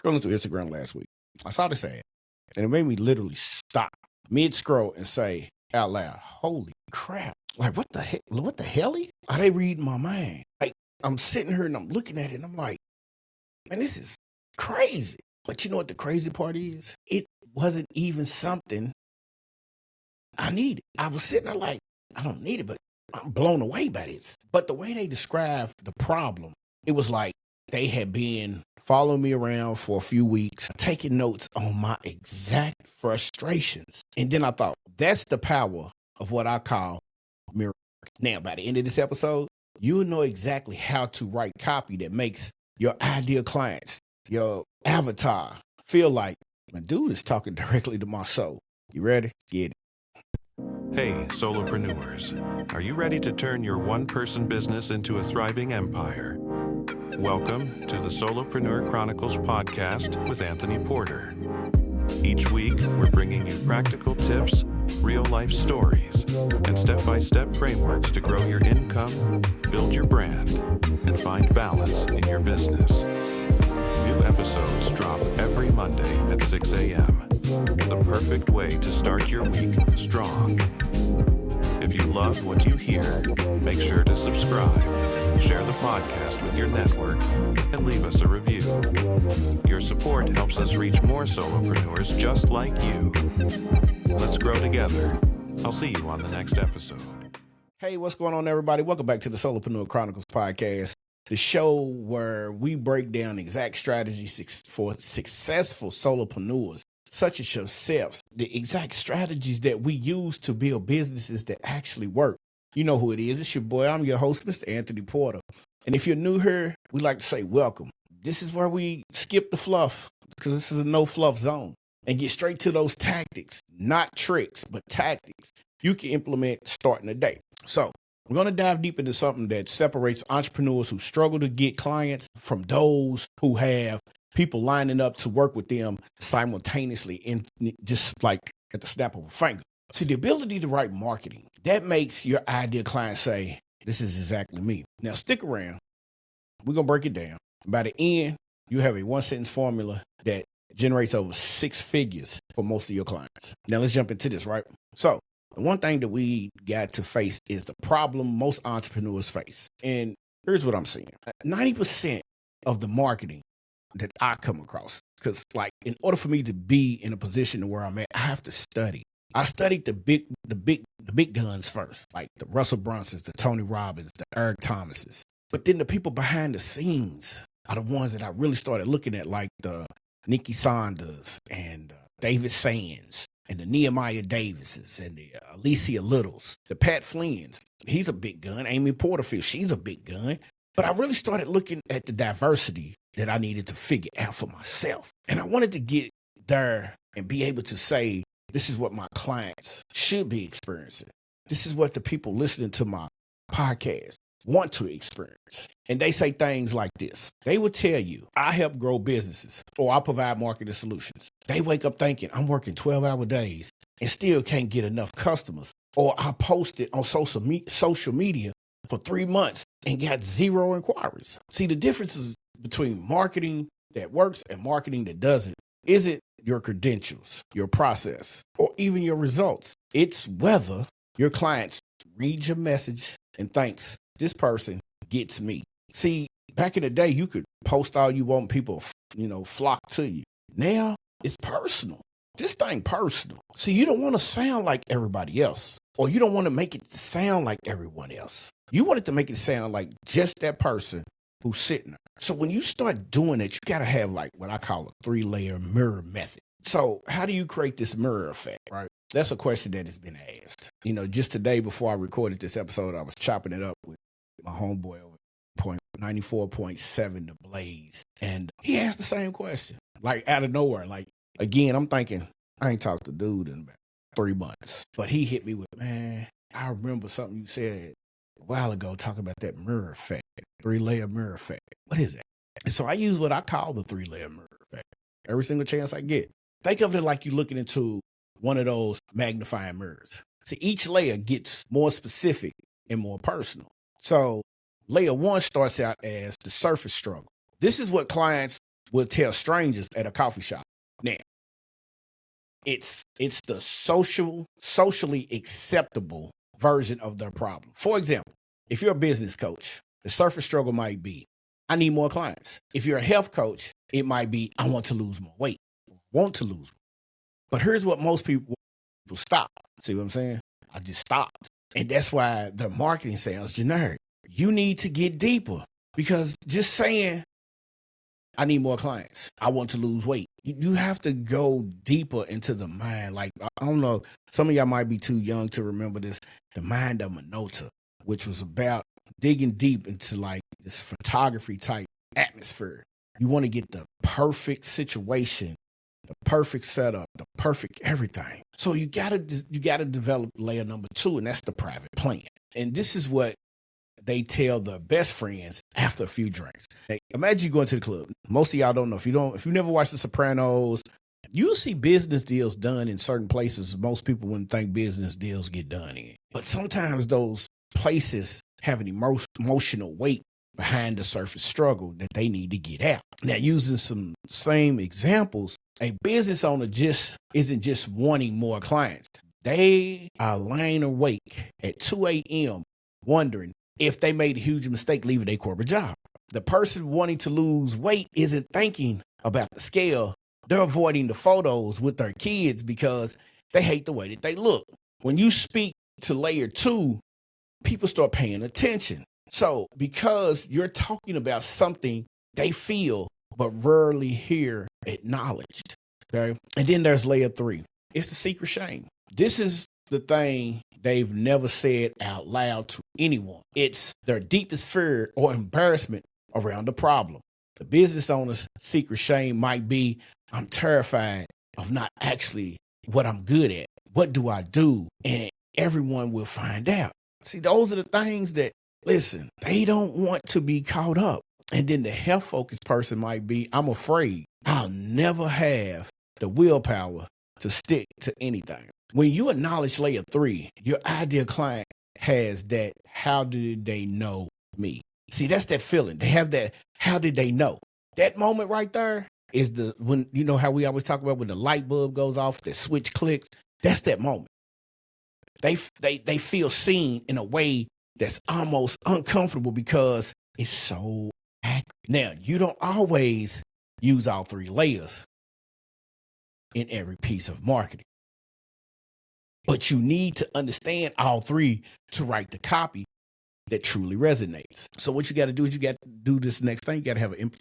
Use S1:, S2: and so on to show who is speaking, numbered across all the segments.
S1: scrolling through Instagram last week. I saw this ad, and it made me literally stop mid-scroll and say out loud, holy crap. Like, what the heck? What the hell? Are they reading my mind? Like, I'm sitting here and I'm looking at it and I'm like, man, this is crazy. But you know what the crazy part is? It wasn't even something I needed. I was sitting there like, I don't need it, but I'm blown away by this. But the way they described the problem, it was like they had been following me around for a few weeks, taking notes on my exact frustrations. And then I thought, that's the power of what I call mirror. Now, by the end of this episode, you'll know exactly how to write copy that makes your ideal clients, your avatar, feel like, my dude is talking directly to my soul. You ready? Get it.
S2: Hey, solopreneurs. Are you ready to turn your one-person business into a thriving empire? Welcome to the Solopreneur Chronicles podcast with Anthony Porter. Each week, we're bringing you practical tips, real-life stories, and step-by-step frameworks to grow your income, build your brand, and find balance in your business. New episodes drop every Monday at 6 a.m. The perfect way to start your week strong. If you love what you hear, make sure to subscribe, share the podcast with your network, and leave us a review. Your support helps us reach more solopreneurs just like you. Let's grow together. I'll see you on the next episode.
S1: Hey, what's going on, everybody? Welcome back to the Solopreneur Chronicles podcast, the show where we break down exact strategies for successful solopreneurs, such as yourselves, the exact strategies that we use to build businesses that actually work. You know who it is. It's your boy. I'm your host, Mr. Anthony Porter. And if you're new here, we like to say welcome. This is where we skip the fluff, because this is a no fluff zone, and get straight to those tactics, not tricks, but tactics you can implement starting the day. So we're going to dive deep into something that separates entrepreneurs who struggle to get clients from those who have people lining up to work with them simultaneously, in just like at the snap of a finger. See, the ability to write marketing, that makes your ideal client say, this is exactly me. Now, stick around. We're going to break it down. By the end, you have a one-sentence formula that generates over 6 figures for most of your clients. Now, let's jump into this, right? So, the one thing that we got to face is the problem most entrepreneurs face. And here's what I'm seeing. 90% of the marketing that I come across, because like in order for me to be in a position where I'm at, I have to study. I studied the big guns first, like the Russell Brunsons, the Tony Robbins, the Eric Thomases. But then the people behind the scenes are the ones that I really started looking at, like the Nikki Saunders and David Sands and the Nehemiah Davises and the Alicia Littles, the Pat Flynn's. He's a big gun. Amy Porterfield, she's a big gun. But I really started looking at the diversity that I needed to figure out for myself. And I wanted to get there and be able to say, this is what my clients should be experiencing. This is what the people listening to my podcast want to experience. And they say things like this. They will tell you, I help grow businesses, or I provide marketing solutions. They wake up thinking, I'm working 12-hour days and still can't get enough customers. Or I posted on social media for 3 months and got 0 inquiries. See, the differences between marketing that works and marketing that doesn't isn't your credentials, your process, or even your results. It's whether your clients read your message and thinks, this person gets me. See, back in the day, you could post all you want, people, flock to you. Now it's personal. This thing personal. See, you don't want to sound like everybody else, or you don't want to make it sound like everyone else. You want it to make it sound like just that person who's sitting there. So when you start doing it, you got to have like what I call a 3-layer mirror method. So how do you create this mirror effect, right? That's a question that has been asked. Just today before I recorded this episode, I was chopping it up with my homeboy over 94.7 The Blaze. And he asked the same question, like out of nowhere. Like, again, I'm thinking, I ain't talked to dude in about 3 months. But he hit me with, man, I remember something you said a while ago talking about that mirror effect, 3-layer mirror effect. What is that? And so I use what I call the 3-layer mirror effect every single chance I get. Think of it like you're looking into one of those magnifying mirrors. See, each layer gets more specific and more personal. So layer 1 starts out as the surface struggle. This is what clients will tell strangers at a coffee shop. Now, it's the socially acceptable version of their problem. For example, if you're a business coach, the surface struggle might be, I need more clients. If you're a health coach, it might be, I want to lose more weight. Want to lose weight. But here's what most people stop. See what I'm saying? I just stopped. And that's why the marketing sounds generic. You need to get deeper, because just saying, I need more clients, I want to lose weight, you have to go deeper into the mind. Like, I don't know, some of y'all might be too young to remember this, the mind of Minota, which was about digging deep into like this photography type atmosphere. You want to get the perfect situation, the perfect setup, the perfect everything. So you gotta develop layer number 2, and that's the private plan. And this is what they tell their best friends after a few drinks. Hey, imagine you going to the club. Most of y'all don't know. If you never watched The Sopranos, you'll see business deals done in certain places most people wouldn't think business deals get done in. But sometimes those places have an emotional weight behind the surface struggle that they need to get out. Now, using some same examples, a business owner isn't just wanting more clients. They are lying awake at 2 a.m. wondering if they made a huge mistake leaving their corporate job. The person wanting to lose weight isn't thinking about the scale. They're avoiding the photos with their kids because they hate the way that they look. When you speak to layer 2, people start paying attention. So because you're talking about something they feel but rarely hear acknowledged, okay? And then there's layer 3. It's the secret shame. This is the thing they've never said out loud to anyone. It's their deepest fear or embarrassment around the problem. The business owner's secret shame might be, I'm terrified of not actually what I'm good at. What do I do? And everyone will find out. See, those are the things that, listen, they don't want to be caught up. And then the health focused person might be, I'm afraid I'll never have the willpower to stick to anything. When you acknowledge layer 3, your ideal client has that, how did they know me? See, that's that feeling. They have that, how did they know? That moment right there is when, you know how we always talk about when the light bulb goes off, the switch clicks, that's that moment. They feel seen in a way that's almost uncomfortable because it's so accurate. Now, you don't always use all 3 layers in every piece of marketing, but you need to understand all 3 to write the copy that truly resonates. So what you got to do is you got to do this next thing. You got to have an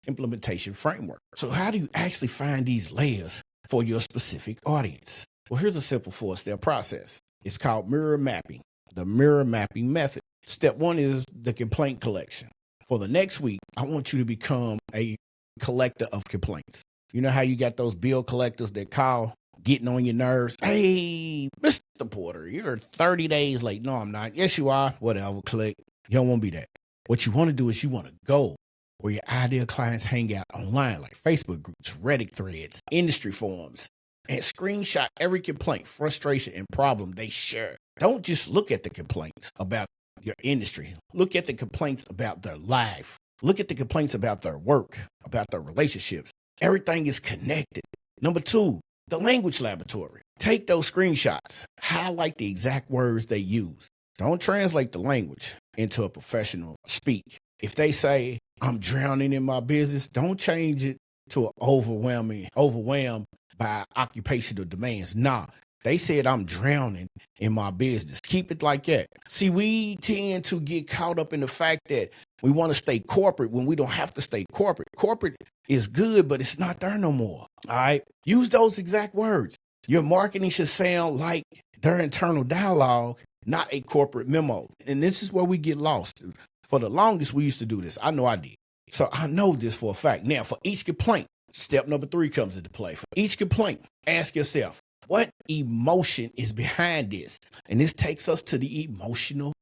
S1: implementation framework. So how do you actually find these layers for your specific audience? Well, here's a simple 4-step process. It's called mirror mapping, the mirror mapping method. Step 1 is the complaint collection. For the next week, I want you to become a collector of complaints. You know how you got those bill collectors that call, getting on your nerves? Hey, Mr. Porter, you're 30 days late. No, I'm not. Yes, you are. Whatever, click. You don't want to be that. What you want to do is you want to go where your ideal clients hang out online, like Facebook groups, Reddit threads, industry forums, and screenshot every complaint, frustration, and problem they share. Don't just look at the complaints about your industry. Look at the complaints about their life. Look at the complaints about their work, about their relationships. Everything is connected. Number 2, the language laboratory. Take those screenshots. Highlight the exact words they use. Don't translate the language into a professional speak. If they say, I'm drowning in my business, don't change it to an overwhelmed by occupational demands. Nah, they said I'm drowning in my business. Keep it like that. See, we tend to get caught up in the fact that we want to stay corporate when we don't have to stay corporate. Corporate is good, but it's not there no more. All right. Use those exact words. Your marketing should sound like their internal dialogue, not a corporate memo. And this is where we get lost. For the longest, we used to do this. I know I did. So I know this for a fact. Now, for each complaint, step number 3 comes into play. For each complaint, ask yourself, what emotion is behind this? And this takes us to the emotional.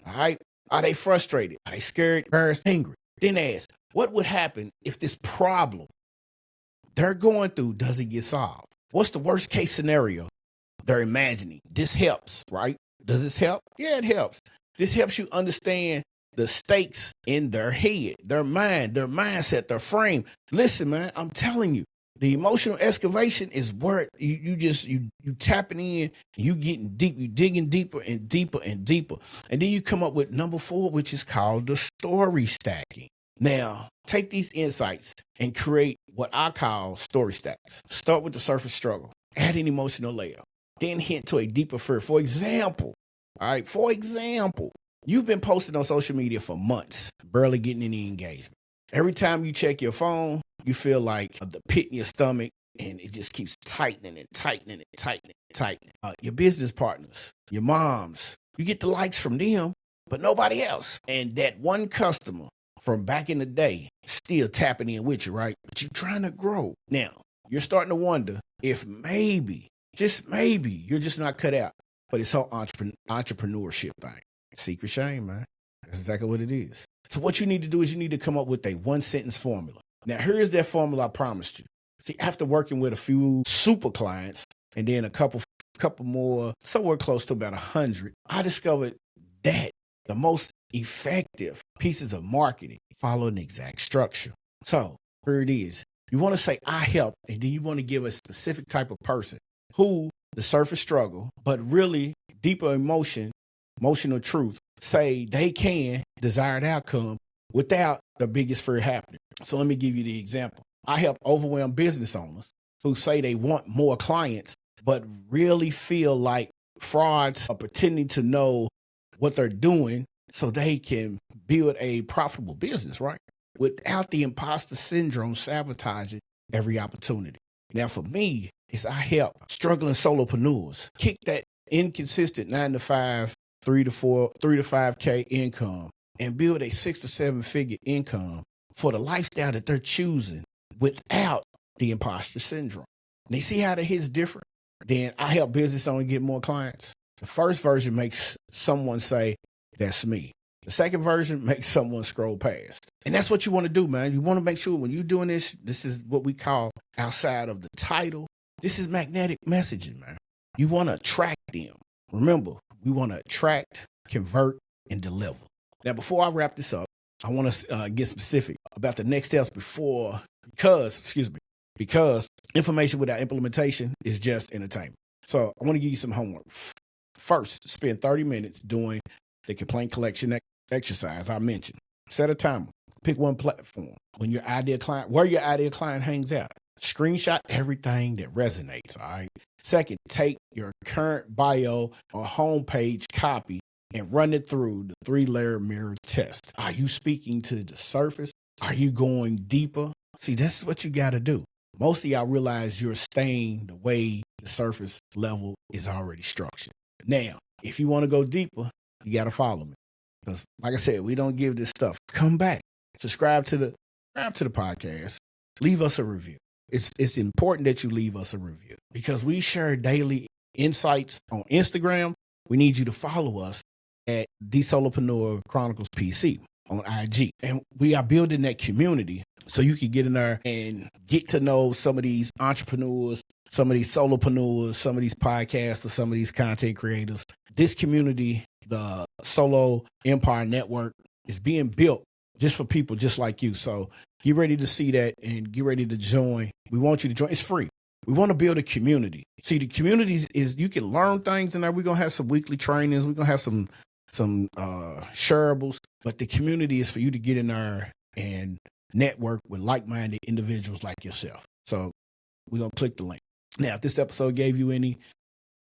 S1: All right. Are they frustrated? Are they scared, embarrassed, angry? Then ask, what would happen if this problem they're going through doesn't get solved? What's the worst case scenario they're imagining? This helps, right? Does this help? Yeah, it helps. This helps you understand the stakes in their head, their mind, their mindset, their frame. Listen, man, I'm telling you, the emotional excavation is where you tapping in, you getting deep, you digging deeper and deeper and deeper. And then you come up with number 4, which is called the story stacking. Now, take these insights and create what I call story stacks. Start with the surface struggle, add an emotional layer, then hint to a deeper fear. For example, you've been posting on social media for months, barely getting any engagement. Every time you check your phone, you feel like the pit in your stomach, and it just keeps tightening and tightening and tightening and tightening. Your business partners, your moms, you get the likes from them, but nobody else. And that one customer from back in the day still tapping in with you, right? But you're trying to grow. Now, you're starting to wonder if maybe, just maybe, you're just not cut out for this whole entrepreneurship thing. Secret shame, man. That's exactly what it is. So what you need to do is you need to come up with a 1-sentence formula. Now, here's that formula I promised you. See, after working with a few super clients and then a couple more, somewhere close to about 100, I discovered that the most effective pieces of marketing follow an exact structure. So here it is. You want to say, I help, and then you want to give a specific type of person who the surface struggle, but really deeper emotional truth, say they can desired outcome without the biggest fear happening. So let me give you the example. I help overwhelmed business owners who say they want more clients, but really feel like frauds are pretending to know what they're doing so they can build a profitable business, right? Without the imposter syndrome sabotaging every opportunity. Now, for me, I help struggling solopreneurs kick that inconsistent 9 to 5, 3 to 5K income and build a 6 to 7 figure income for the lifestyle that they're choosing without the imposter syndrome. And you see how that hits different? Then I help business owners get more clients. The first version makes someone say, that's me. The second version makes someone scroll past. And that's what you want to do, man. You want to make sure when you're doing this is what we call outside of the title. This is magnetic messaging, man. You want to attract them. Remember, we want to attract, convert, and deliver. Now, before I wrap this up, I want to get specific about the next steps because information without implementation is just entertainment. So I want to give you some homework. First, spend 30 minutes doing the complaint collection exercise I mentioned. Set a timer. Pick one platform where your ideal client hangs out. Screenshot everything that resonates, all right? Second, take your current bio or homepage copy and run it through the 3-layer mirror test. Are you speaking to the surface? Are you going deeper? See, this is what you got to do. Most of y'all realize you're staying the way the surface level is already structured. Now, if you want to go deeper, you got to follow me. Because like I said, we don't give this stuff. Come back, subscribe to the podcast, leave us a review. It's important that you leave us a review because we share daily insights on Instagram. We need you to follow us at The Solopreneur Chronicles PC on IG. And we are building that community so you can get in there and get to know some of these entrepreneurs, some of these solopreneurs, some of these podcasters, some of these content creators. This community, the Solo Empire Network, is being built just for people just like you. So get ready to see that and get ready to join. We want you to join. It's free. We want to build a community. See, the communities is you can learn things in there. We're going to have some weekly trainings. We're going to have some shareables, but the community is for you to get in there and network with like-minded individuals like yourself. So we're going to click the link. Now, if this episode gave you any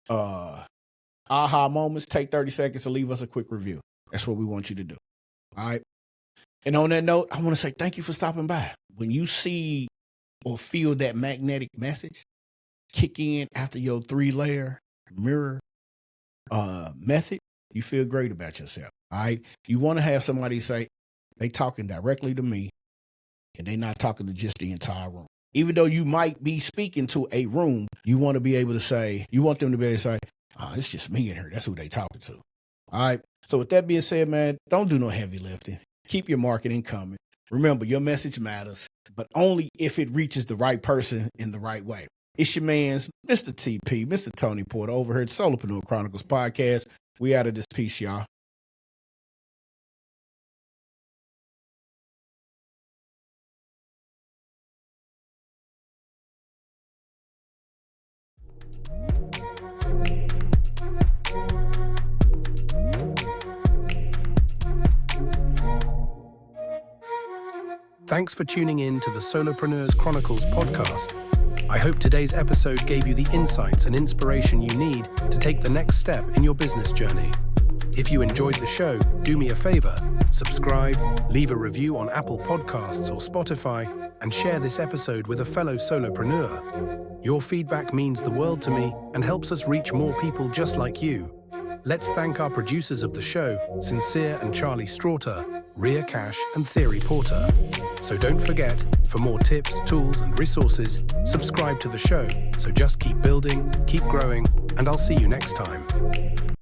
S1: aha moments, take 30 seconds to leave us a quick review. That's what we want you to do. All right. And on that note, I want to say thank you for stopping by. When you see or feel that magnetic message kick in after your 3-layer mirror method, you feel great about yourself. All right. You want to have somebody say, they talking directly to me and they not talking to just the entire room. Even though you might be speaking to a room, you want them to be able to say, oh, it's just me in here. That's who they talking to. All right. So with that being said, man, don't do no heavy lifting. Keep your marketing coming. Remember, your message matters, but only if it reaches the right person in the right way. It's your man's Mr. TP, Mr. Tony Porter over here at Solopreneur Chronicles Podcast. We out of this piece, y'all.
S3: Thanks for tuning in to the Solopreneurs Chronicles podcast. I hope today's episode gave you the insights and inspiration you need to take the next step in your business journey. If you enjoyed the show, do me a favor, subscribe, leave a review on Apple Podcasts or Spotify, and share this episode with a fellow solopreneur. Your feedback means the world to me and helps us reach more people just like you. Let's thank our producers of the show, Sincere and Charlie Straughter, Rhea Cash and Theory Porter. So don't forget, for more tips, tools, and resources, subscribe to the show. So just keep building, keep growing, and I'll see you next time.